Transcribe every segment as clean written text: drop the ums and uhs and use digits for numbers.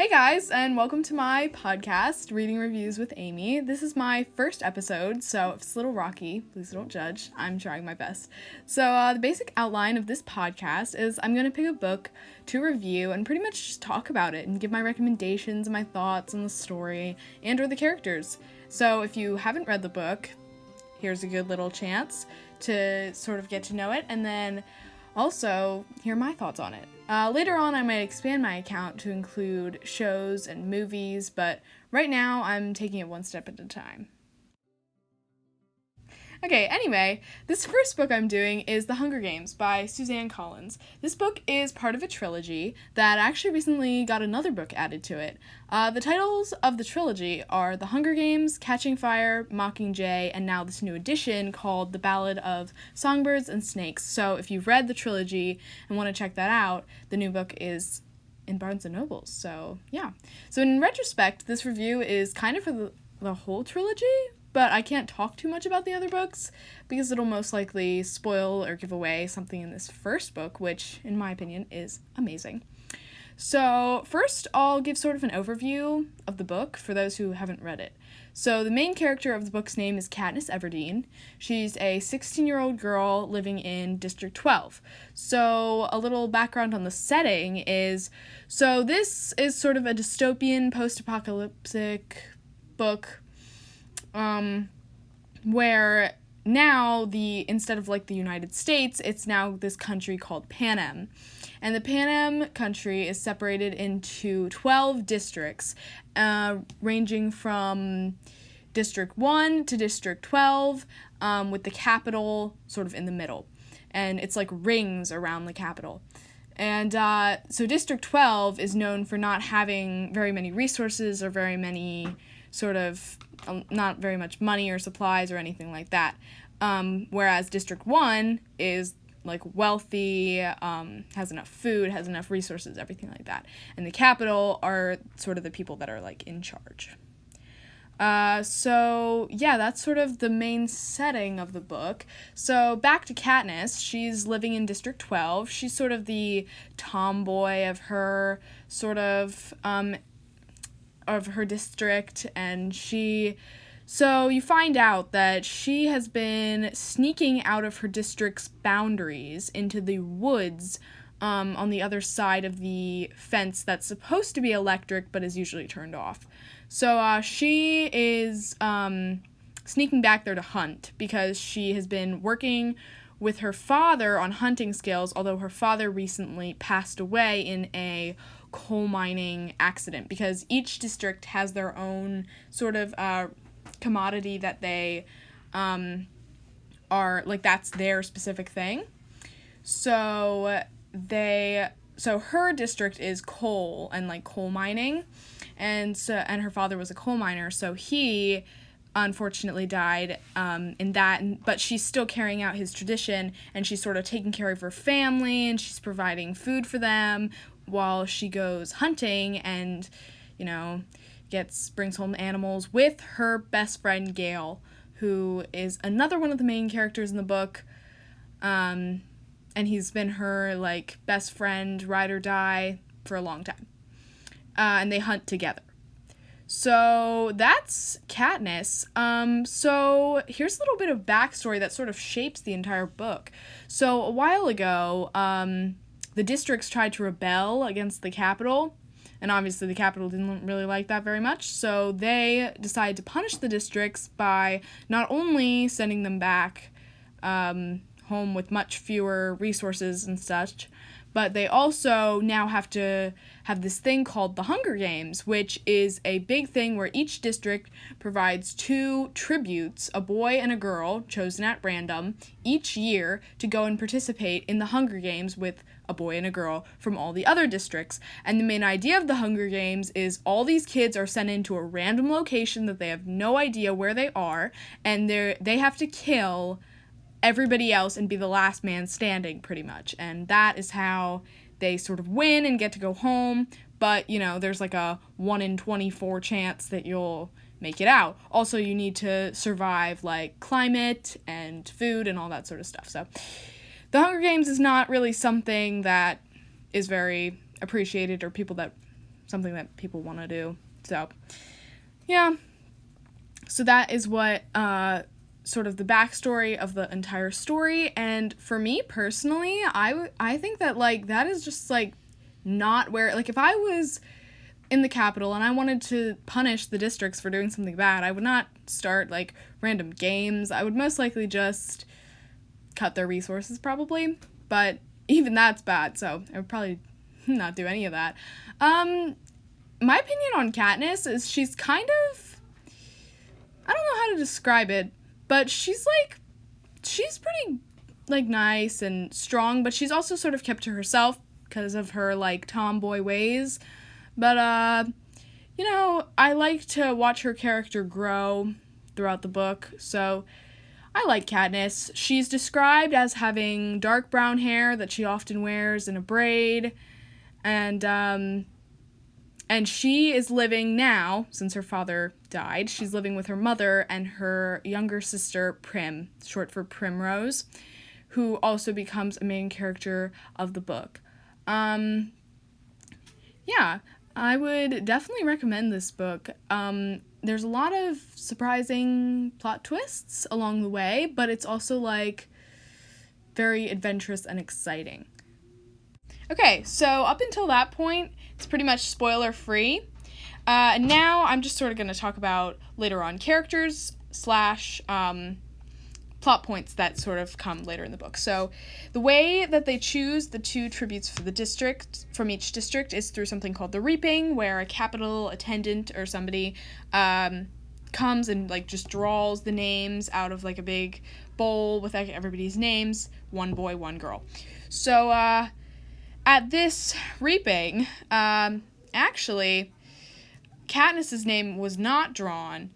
Hey guys, and welcome to my podcast, Reading Reviews with Amy. This is my first episode, so if it's a little rocky, please don't judge. I'm trying my best. So the basic outline of this podcast is I'm going to pick a book to review and pretty much just talk about it and give my recommendations and my thoughts on the story and or the characters. So if you haven't read the book, here's a good little chance to sort of get to know it and then also hear my thoughts on it. Later on, I might expand my account to include shows and movies, but right now I'm taking it one step at a time. Okay, anyway, this first book I'm doing is The Hunger Games by Suzanne Collins. This book is part of a trilogy that actually recently got another book added to it. The titles of the trilogy are The Hunger Games, Catching Fire, Mockingjay, and now this new edition called The Ballad of Songbirds and Snakes. So if you've read the trilogy and want to check that out, the new book is in Barnes & Noble. So yeah. So in retrospect, this review is kind of for the whole trilogy, but I can't talk too much about the other books because it'll most likely spoil or give away something in this first book, which, in my opinion, is amazing. So first, I'll give sort of an overview of the book for those who haven't read it. So the main character of the book's name is Katniss Everdeen. She's a 16-year-old girl living in District 12. So a little background on the setting is, so this is sort of a dystopian post-apocalyptic book where now instead of like the United States, it's now this country called Panem. And the Panem country is separated into 12 districts, ranging from District 1 to District 12, with the capital sort of in the middle. And it's like rings around the capital. And so District 12 is known for not having very many resources or very many sort of not very much money or supplies or anything like that. Whereas District 1 is like wealthy, has enough food, has enough resources, everything like that. And the capital are sort of the people that are like in charge. So yeah, that's sort of the main setting of the book. So back to Katniss, she's living in District 12. She's sort of the tomboy of her sort of her district, and so you find out that she has been sneaking out of her district's boundaries into the woods on the other side of the fence that's supposed to be electric but is usually turned off. So she is sneaking back there to hunt because she has been working with her father on hunting skills, although her father recently passed away in a coal mining accident, because each district has their own sort of commodity that they are like, that's their specific thing. So her district is coal and like coal mining, and her father was a coal miner, so he unfortunately died in that, but she's still carrying out his tradition, and she's sort of taking care of her family, and she's providing food for them while she goes hunting and, brings home animals with her best friend Gale, who is another one of the main characters in the book, and he's been her like best friend, ride or die, for a long time, and they hunt together. So that's Katniss. So here's a little bit of backstory that sort of shapes the entire book. So a while ago, the districts tried to rebel against the capital, and obviously the capital didn't really like that very much, so they decided to punish the districts by not only sending them back home with much fewer resources and such, but they also now have to have this thing called the Hunger Games, which is a big thing where each district provides 2 tributes, a boy and a girl, chosen at random, each year to go and participate in the Hunger Games with a boy and a girl from all the other districts. And the main idea of the Hunger Games is all these kids are sent into a random location that they have no idea where they are, and they have to kill everybody else and be the last man standing, pretty much. And that is how they sort of win and get to go home. But, there's like a 1 in 24 chance that you'll make it out. Also, you need to survive, like, climate and food and all that sort of stuff. So the Hunger Games is not really something that is very appreciated or people that something that people want to do. So, yeah. So that is what, sort of the backstory of the entire story. And for me personally, I think that, like, that is just, like, not where, like, if I was in the Capitol and I wanted to punish the districts for doing something bad, I would not start, like, random games. I would most likely just cut their resources, probably. But even that's bad, so I would probably not do any of that. My opinion on Katniss is she's kind of, I don't know how to describe it, but she's pretty, like, nice and strong, but she's also sort of kept to herself because of her, like, tomboy ways. But, I like to watch her character grow throughout the book, so I like Katniss. She's described as having dark brown hair that she often wears in a braid, and she is living now, since her father died, she's living with her mother and her younger sister, Prim, short for Primrose, who also becomes a main character of the book. Yeah, I would definitely recommend this book. There's a lot of surprising plot twists along the way, but it's also, like, very adventurous and exciting. Okay, so up until that point, it's pretty much spoiler-free. Now I'm just sort of going to talk about later on characters / plot points that sort of come later in the book. So the way that they choose the 2 tributes for the district, from each district, is through something called the Reaping, where a Capitol attendant or somebody comes and, like, just draws the names out of, like, a big bowl with, like, everybody's names, 1 boy, 1 girl. So at this Reaping, actually, Katniss's name was not drawn.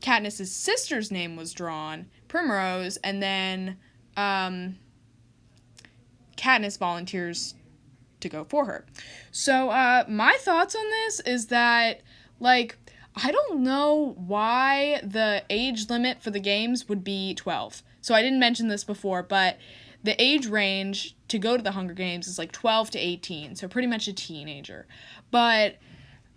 Katniss's sister's name was drawn, Primrose, and then Katniss volunteers to go for her. So my thoughts on this is that, like, I don't know why the age limit for the games would be 12. So I didn't mention this before, but the age range to go to the Hunger Games is, like, 12 to 18, so pretty much a teenager. But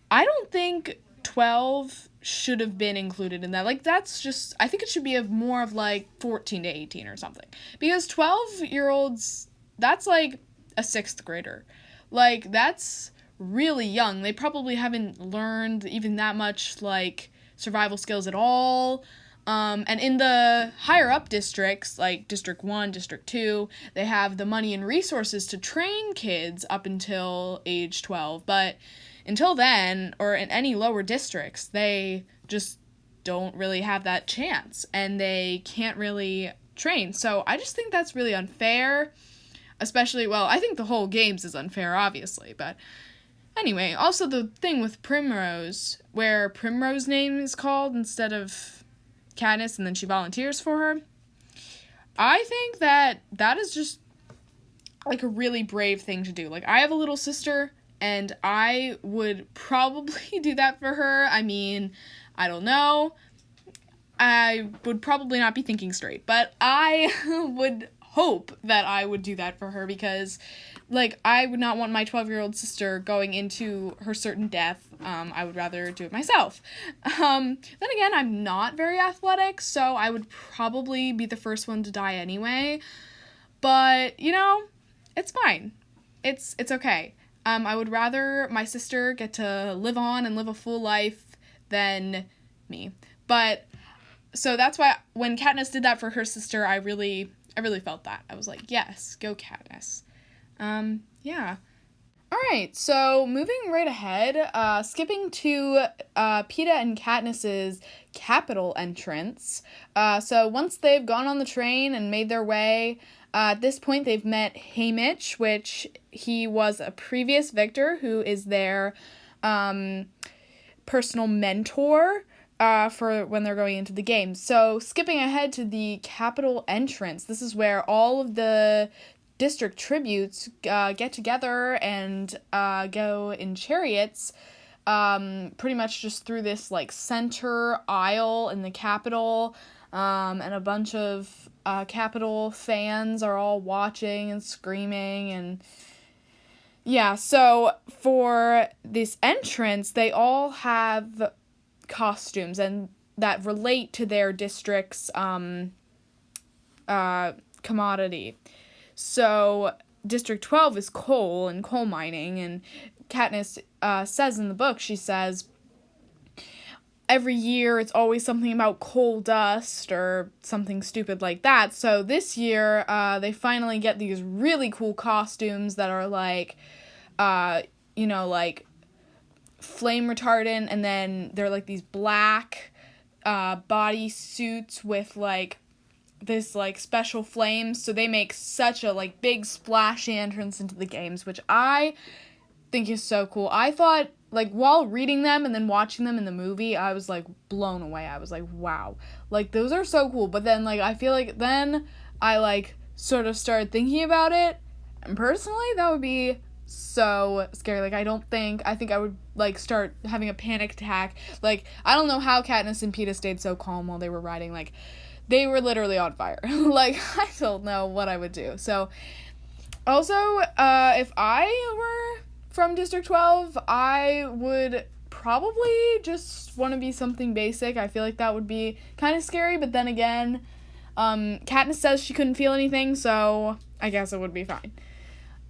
I don't think 12 should have been included in that. Like, that's just, I think it should be more of, like, 14 to 18 or something. Because 12-year-olds, that's, like, a 6th grader. Like, that's really young. They probably haven't learned even that much, like, survival skills at all. And in the higher up districts, like District 1, District 2, they have the money and resources to train kids up until age 12. But until then, or in any lower districts, they just don't really have that chance, and they can't really train. So I just think that's really unfair, especially, well, I think the whole games is unfair, obviously, but anyway, also the thing with Primrose, where Primrose's name is called instead of Katniss, and then she volunteers for her, I think that is just, like, a really brave thing to do. Like, I have a little sister, and I would probably do that for her. I mean, I don't know. I would probably not be thinking straight, but I would hope that I would do that for her because, like, I would not want my 12-year-old sister going into her certain death. I would rather do it myself. Then again, I'm not very athletic, so I would probably be the first one to die anyway. But, it's fine. It's okay. I would rather my sister get to live on and live a full life than me. But, so that's why when Katniss did that for her sister, I really felt that. I was like, yes, go Katniss. Yeah. Alright, so moving right ahead, skipping to Peeta and Katniss's Capitol entrance. So once they've gone on the train and made their way, at this point they've met Haymitch, which he was a previous victor who is their personal mentor for when they're going into the game. So skipping ahead to the Capitol entrance, this is where all of the district tributes get together and go in chariots, pretty much just through this, like, center aisle in the Capitol, and a bunch of Capitol fans are all watching and screaming, and Yeah, so for this entrance, they all have costumes and that relate to their district's commodity. So District 12 is coal and coal mining, and Katniss says in the book, she says, every year it's always something about coal dust or something stupid like that. So this year, they finally get these really cool costumes that are like, like flame retardant, and then they're like these black body suits with like this like special flames, so they make such a like big splashy entrance into the games, which I think is so cool. I thought, like, while reading them and then watching them in the movie, I was like blown away. I was like, wow, like those are so cool. But then like I feel like then I like sort of started thinking about it, and personally that would be so scary. Like I think I would like start having a panic attack. Like I don't know how Katniss and Peeta stayed so calm while they were riding. Like they were literally on fire. Like I don't know what I would do. So also, if I were from District 12, I would probably just want to be something basic. I feel like that would be kind of scary, but then again, Katniss says she couldn't feel anything, so I guess it would be fine.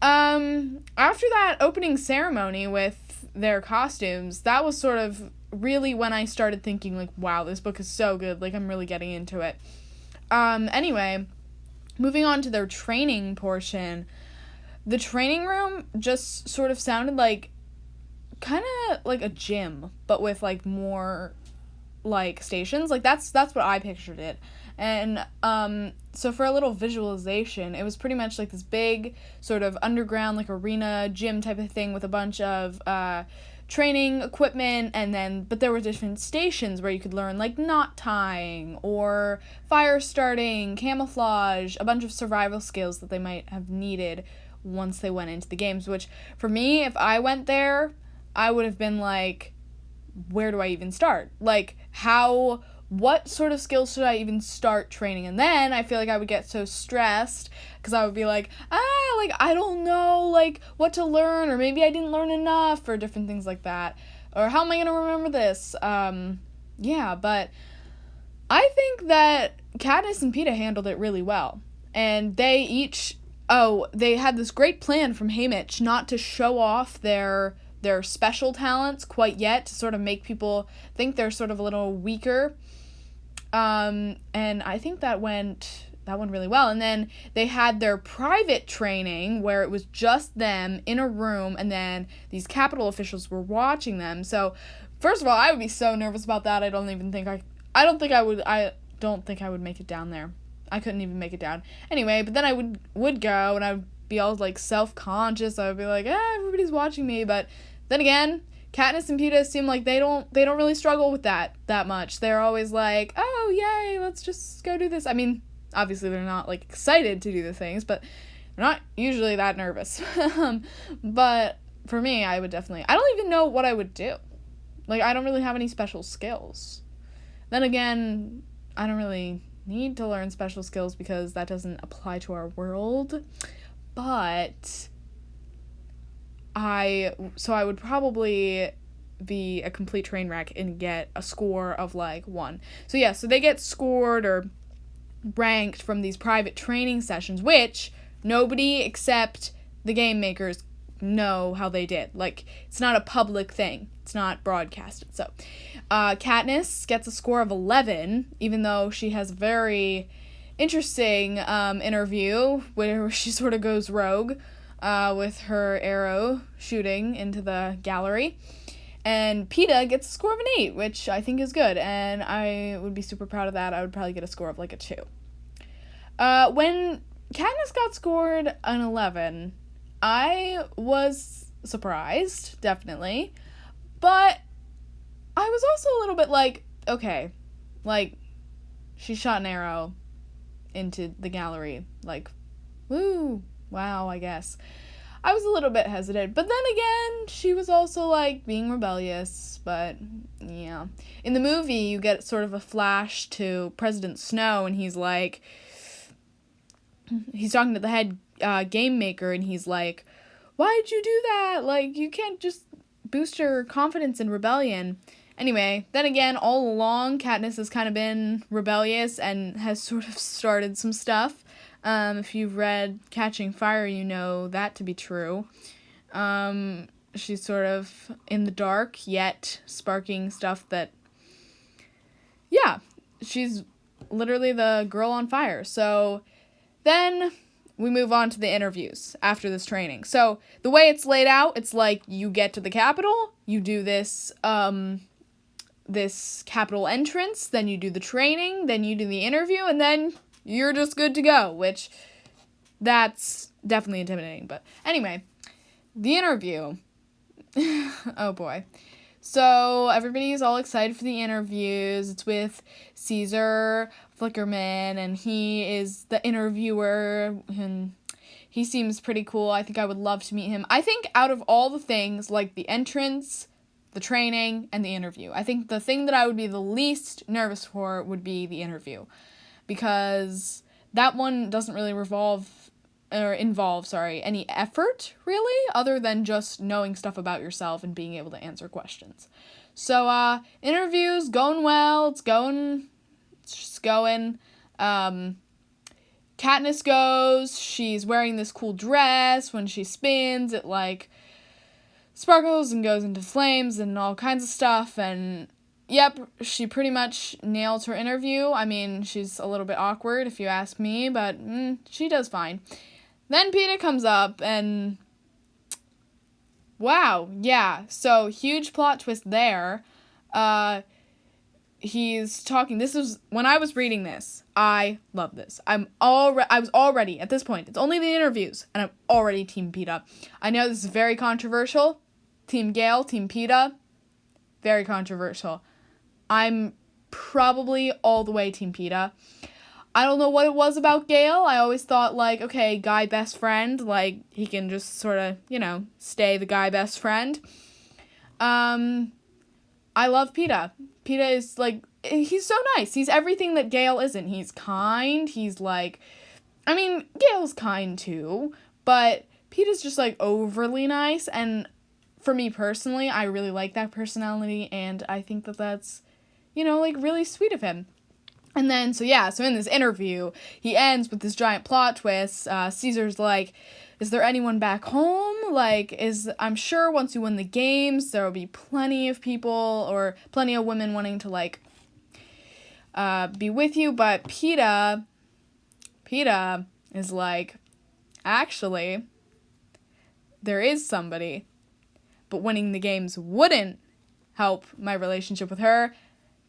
After that opening ceremony with their costumes, that was sort of really when I started thinking, like, wow, this book is so good, like, I'm really getting into it. Anyway, moving on to their training portion, the training room just sort of sounded like, kind of like a gym, but with, like, more, like, stations. Like, that's what I pictured it. And, so for a little visualization, it was pretty much like this big sort of underground, like, arena gym type of thing with a bunch of, training equipment, but there were different stations where you could learn, like, knot tying, or fire starting, camouflage, a bunch of survival skills that they might have needed once they went into the games, which, for me, if I went there, I would have been like, where do I even start? Like, what sort of skills should I even start training? And then I feel like I would get so stressed because I would be like, I don't know, like, what to learn, or maybe I didn't learn enough, or different things like that. Or how am I going to remember this? Yeah, but I think that Katniss and Peeta handled it really well. And they had this great plan from Haymitch not to show off their special talents quite yet, to sort of make people think they're sort of a little weaker. And I think that went really well. And then they had their private training where it was just them in a room, and then these Capitol officials were watching them. So, first of all, I would be so nervous about that. I don't think I would make it down there. I couldn't even make it down. Anyway, but then I would go, and I would be all, like, self-conscious. I would be like, everybody's watching me. But then again, Katniss and Peeta seem like they don't really struggle with that much. They're always like, oh, yay, let's just go do this. I mean, obviously they're not, like, excited to do the things, but they're not usually that nervous. But for me, I don't even know what I would do. Like, I don't really have any special skills. Then again, I don't really need to learn special skills because that doesn't apply to our world. But I would probably be a complete train wreck and get a score of, like, 1. So yeah, so they get scored or ranked from these private training sessions, which nobody except the game makers know how they did. Like, it's not a public thing. It's not broadcasted. So, Katniss gets a score of 11, even though she has a very interesting interview where she sort of goes rogue with her arrow shooting into the gallery. And Peeta gets a score of an 8, which I think is good, and I would be super proud of that. I would probably get a score of, like, a 2. When Katniss got scored an 11, I was surprised, definitely, but I was also a little bit like, okay, like, she shot an arrow into the gallery, like, woo, wow, I guess. I was a little bit hesitant, but then again, she was also, like, being rebellious, but, yeah. In the movie, you get sort of a flash to President Snow, and he's talking to the head game maker, and he's like, why'd you do that? Like, you can't just boost your confidence in rebellion. Anyway, then again, all along, Katniss has kind of been rebellious and has sort of started some stuff. If you've read Catching Fire, you know that to be true. She's sort of in the dark, yet sparking stuff that, yeah, she's literally the girl on fire. So then we move on to the interviews after this training. So the way it's laid out, it's like you get to the Capitol, you do this Capitol entrance, then you do the training, then you do the interview, and then you're just good to go, which that's definitely intimidating. But anyway, the interview. Oh boy. So everybody's all excited for the interviews. It's with Caesar Flickerman, and he is the interviewer, and he seems pretty cool. I think I would love to meet him. I think out of all the things, like the entrance, the training, and the interview, I think the thing that I would be the least nervous for would be the interview, because that one doesn't really involve any effort, really, other than just knowing stuff about yourself and being able to answer questions. So, interviews going well, it's just going. Katniss goes, she's wearing this cool dress, when she spins, it, like, sparkles and goes into flames and all kinds of stuff, and yep, she pretty much nailed her interview. I mean, she's a little bit awkward, if you ask me, but she does fine. Then Peeta comes up, and wow, yeah, so huge plot twist there. He's talking, when I was reading this, I love this. I was already, at this point, it's only the interviews, and I'm already Team Peeta. I know this is very controversial. Team Gale, Team Peeta, very controversial. I'm probably all the way Team Peeta. I don't know what it was about Gale. I always thought, like, okay, guy best friend, like, he can just sort of, stay the guy best friend. I love Peeta. Peeta is, like, he's so nice. He's everything that Gale isn't. He's kind. He's, like, I mean, Gale's kind, too, but Peeta's just, like, overly nice, and for me personally, I really like that personality, and I think that that's, like, really sweet of him. And then, so in this interview, he ends with this giant plot twist. Caesar's like, is there anyone back home? Like, I'm sure once you win the games, there will be plenty of people, or plenty of women wanting to, like, be with you, but Peeta is like, actually, there is somebody, but winning the games wouldn't help my relationship with her,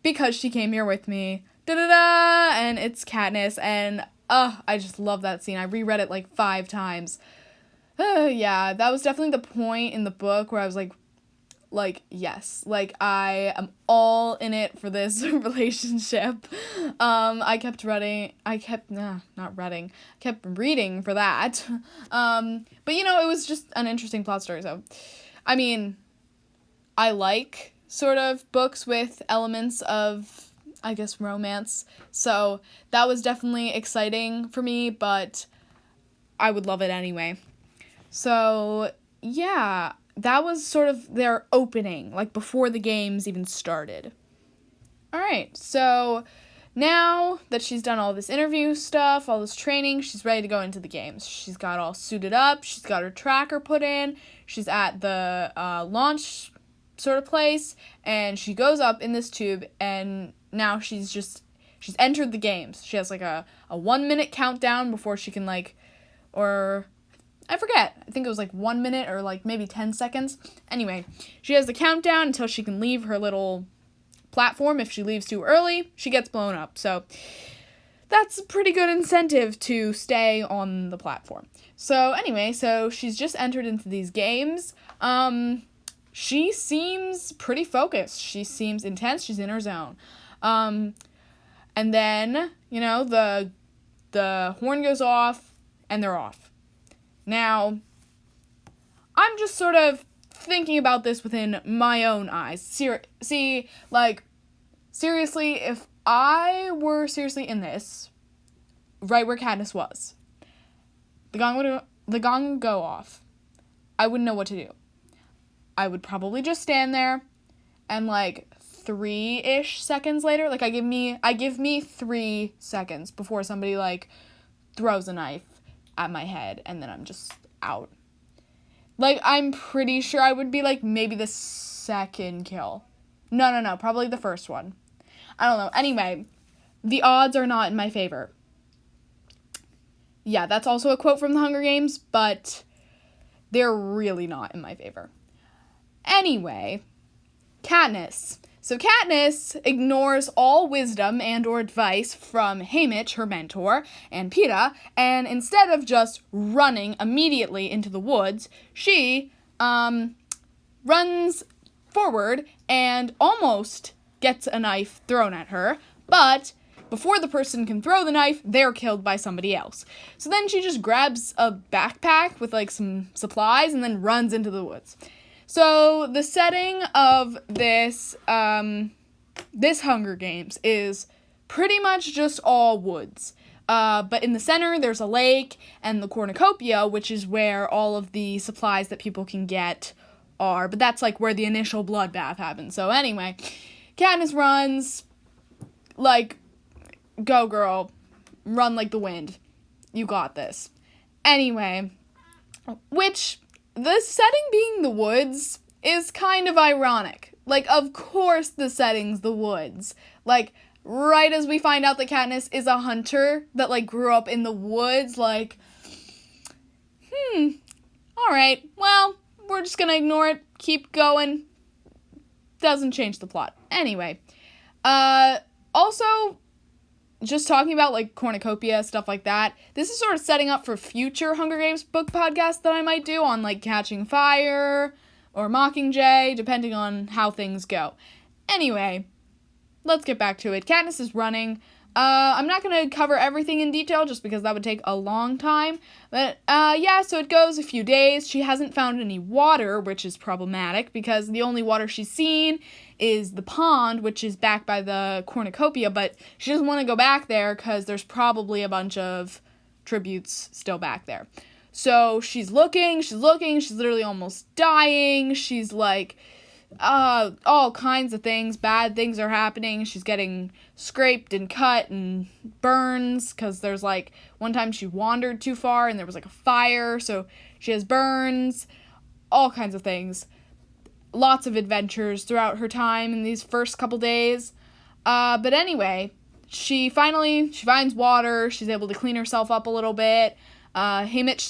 because she came here with me, da-da-da, and it's Katniss, and, I just love that scene. I reread it, like, 5 times. Yeah, that was definitely the point in the book where I was like, yes, like, I am all in it for this relationship. I kept reading for that. But, it was just an interesting plot story, so, I mean, I like sort of books with elements of, I guess, romance, so that was definitely exciting for me, but I would love it anyway. So, yeah, that was sort of their opening, like, before the games even started. Alright, so now that she's done all this interview stuff, all this training, she's ready to go into the games. She's got all suited up, she's got her tracker put in, she's at the launch sort of place, and she goes up in this tube, and now she's entered the games. She has, like, a 1-minute countdown before she can, like, or I forget. I think it was, like, 1 minute or, like, maybe 10 seconds. Anyway, she has the countdown until she can leave her little platform. If she leaves too early, she gets blown up. So that's a pretty good incentive to stay on the platform. So anyway, she's just entered into these games. She seems pretty focused. She seems intense. She's in her zone. And then, the horn goes off, and they're off. Now, I'm just sort of thinking about this within my own eyes. Seriously, if I were seriously in this, right where Katniss was, the gong would go off. I wouldn't know what to do. I would probably just stand there and like 3-ish seconds later, like I give me 3 seconds before somebody like throws a knife at my head and then I'm just out. Like I'm pretty sure I would be like maybe the second kill. No, probably the first one. I don't know. Anyway, the odds are not in my favor. Yeah, that's also a quote from the Hunger Games, but they're really not in my favor. Anyway, Katniss. So Katniss ignores all wisdom and or advice from Haymitch, her mentor, and Peeta, and instead of just running immediately into the woods, she runs forward and almost gets a knife thrown at her, but before the person can throw the knife, they're killed by somebody else. So then she just grabs a backpack with like some supplies and then runs into the woods. So the setting of this Hunger Games is pretty much just all woods. But in the center, there's a lake and the cornucopia, which is where all of the supplies that people can get are. But that's like where the initial bloodbath happens. So anyway, Katniss runs like, go girl, run like the wind. You got this. Anyway, which the setting being the woods is kind of ironic. Like, of course the setting's the woods. Like, right as we find out that Katniss is a hunter that, like, grew up in the woods, like, alright, well, we're just gonna ignore it, keep going. Doesn't change the plot. Anyway, also, just talking about, like, cornucopia, stuff like that, this is sort of setting up for future Hunger Games book podcasts that I might do on, like, Catching Fire or Mockingjay, depending on how things go. Anyway, let's get back to it. Katniss is running. I'm not going to cover everything in detail just because that would take a long time. But, so it goes a few days. She hasn't found any water, which is problematic because the only water she's seen is the pond, which is back by the cornucopia, but she doesn't want to go back there because there's probably a bunch of tributes still back there. So she's looking, she's literally almost dying. She's like, all kinds of things, bad things are happening. She's getting scraped and cut and burns because there's like one time she wandered too far and there was like a fire, so she has burns, all kinds of things. Lots of adventures throughout her time in these first couple days. But anyway, she finds water. She's able to clean herself up a little bit. Haymitch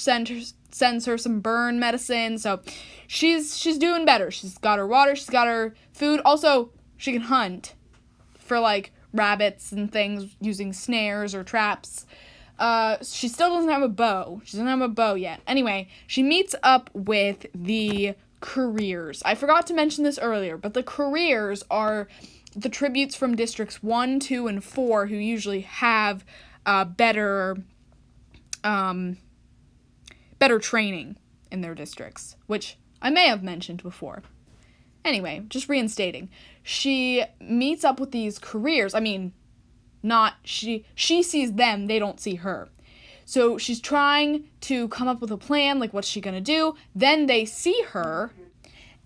sends her some burn medicine, so she's doing better. She's got her water, she's got her food. Also, she can hunt for, like, rabbits and things using snares or traps. She still doesn't have a bow. She doesn't have a bow yet. Anyway, she meets up with the careers. I forgot to mention this earlier, but the careers are the tributes from districts 1, 2, and 4 who usually have better training in their districts, which I may have mentioned before. Anyway, just reinstating. She meets up with these careers. I mean, not she sees them, they don't see her. So she's trying to come up with a plan, like what's she gonna do? Then they see her,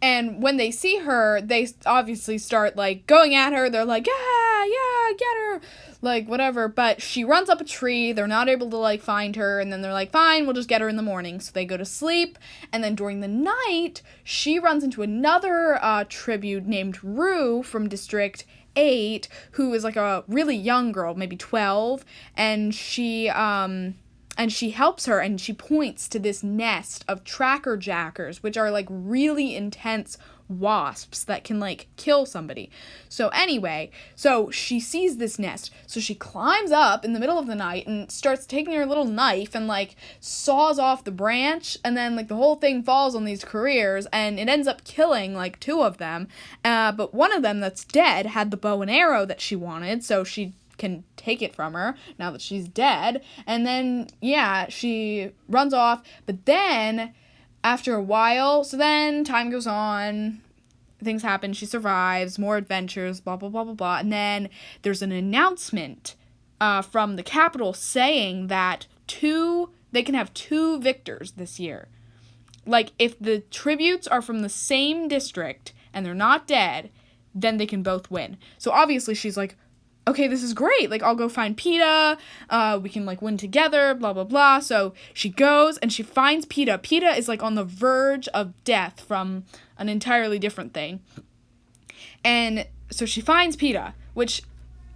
and when they see her, they obviously start, like, going at her. They're like, yeah, get her, like, whatever. But she runs up a tree. They're not able to, like, find her. And then they're like, fine, we'll just get her in the morning. So they go to sleep. And then during the night, she runs into another tribute named Rue from District 8, who is, like, a really young girl, maybe 12. And she helps her, and she points to this nest of tracker jackers, which are, like, really intense wasps that can, like, kill somebody. So anyway, so she sees this nest, so she climbs up in the middle of the night and starts taking her little knife and, like, saws off the branch, and then, like, the whole thing falls on these careers, and it ends up killing, like, 2 of them, but one of them that's dead had the bow and arrow that she wanted, so she can take it from her now that she's dead. And then, yeah, she runs off. But then, after a while, so then time goes on, things happen, she survives, more adventures, blah, blah, blah, blah, blah. And then there's an announcement from the Capitol saying that they can have 2 victors this year. like, if the tributes are from the same district and they're not dead, then they can both win. So obviously she's like, okay, this is great. Like, I'll go find Peeta. We can, like, win together, blah, blah, blah. So she goes and she finds Peeta. Peeta is, like, on the verge of death from an entirely different thing. And so she finds Peeta, which,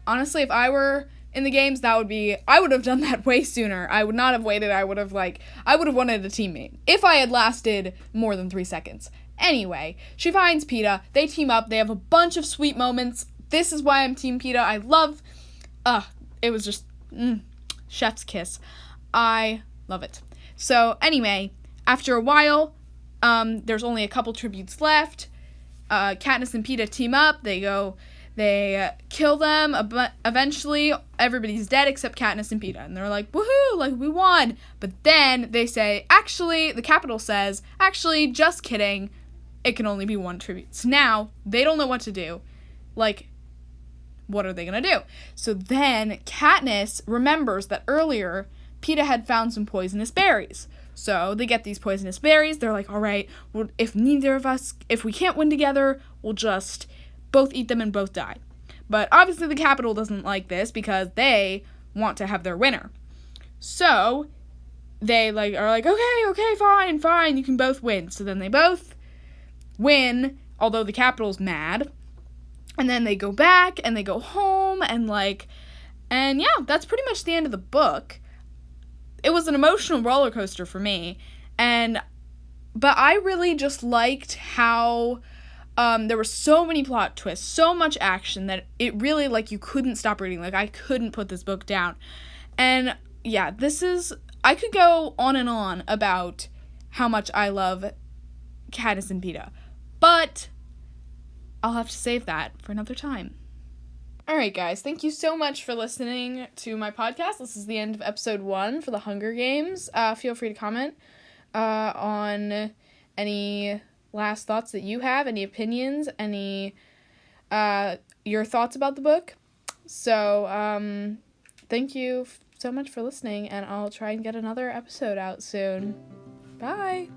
honestly, if I were in the games, I would have done that way sooner. I would not have waited. I would have wanted a teammate if I had lasted more than 3 seconds. Anyway, she finds Peeta. They team up. They have a bunch of sweet moments. This is why I'm Team Peeta. I love, it was just, chef's kiss. I love it. So anyway, after a while, there's only a couple tributes left. Katniss and Peeta team up. They kill them. Eventually, everybody's dead except Katniss and Peeta. And they're like, woohoo, like, we won. But then they say, actually, the Capitol says, actually, just kidding. It can only be one tribute. So now, they don't know what to do. Like, what are they going to do? So then Katniss remembers that earlier Peeta had found some poisonous berries. So they get these poisonous berries. They're like, all right, well, if we can't win together, we'll just both eat them and both die. But obviously the Capitol doesn't like this because they want to have their winner. So they are like, okay, fine, you can both win. So then they both win, although the Capitol's mad. And then they go back and they go home and yeah, that's pretty much the end of the book. It was an emotional roller coaster for me. But I really just liked how there were so many plot twists, so much action that it really, you couldn't stop reading. I couldn't put this book down. And yeah, I could go on and on about how much I love Katniss and Peeta. But I'll have to save that for another time. Alright, guys, thank you so much for listening to my podcast. This is the end of episode 1 for The Hunger Games. Feel free to comment on any last thoughts that you have, any opinions, any your thoughts about the book. So, thank you so much for listening, and I'll try and get another episode out soon. Bye!